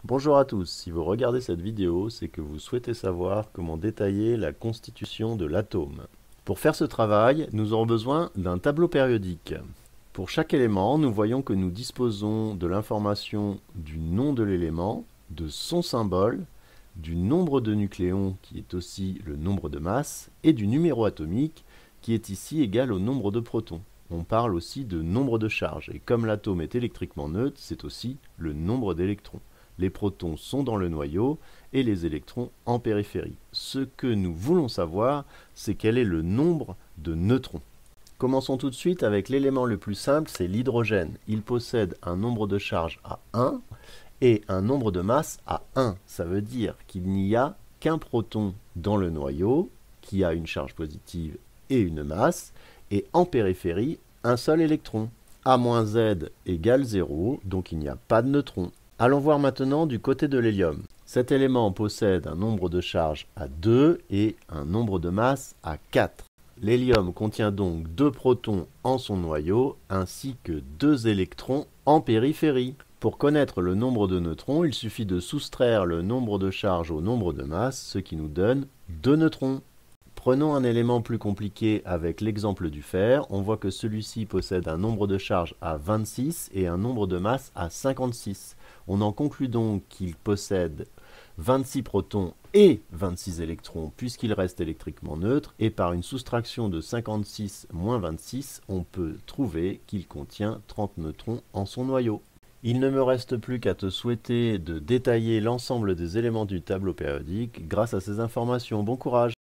Bonjour à tous, si vous regardez cette vidéo, c'est que vous souhaitez savoir comment détailler la constitution de l'atome. Pour faire ce travail, nous aurons besoin d'un tableau périodique. Pour chaque élément, nous voyons que nous disposons de l'information du nom de l'élément, de son symbole, du nombre de nucléons qui est aussi le nombre de masses, et du numéro atomique qui est ici égal au nombre de protons. On parle aussi de nombre de charges, et comme l'atome est électriquement neutre, c'est aussi le nombre d'électrons. Les protons sont dans le noyau et les électrons en périphérie. Ce que nous voulons savoir, c'est quel est le nombre de neutrons. Commençons tout de suite avec l'élément le plus simple, c'est l'hydrogène. Il possède un nombre de charges à 1 et un nombre de masse à 1. Ça veut dire qu'il n'y a qu'un proton dans le noyau qui a une charge positive et une masse, et en périphérie, un seul électron. A-Z égale 0, donc il n'y a pas de neutrons. Allons voir maintenant du côté de l'hélium. Cet élément possède un nombre de charges à 2 et un nombre de masse à 4. L'hélium contient donc 2 protons en son noyau ainsi que 2 électrons en périphérie. Pour connaître le nombre de neutrons, il suffit de soustraire le nombre de charges au nombre de masse, ce qui nous donne 2 neutrons. Prenons un élément plus compliqué avec l'exemple du fer. On voit que celui-ci possède un nombre de charges à 26 et un nombre de masse à 56. On en conclut donc qu'il possède 26 protons et 26 électrons puisqu'il reste électriquement neutre, et par une soustraction de 56 moins 26, on peut trouver qu'il contient 30 neutrons en son noyau. Il ne me reste plus qu'à te souhaiter de détailler l'ensemble des éléments du tableau périodique grâce à ces informations. Bon courage!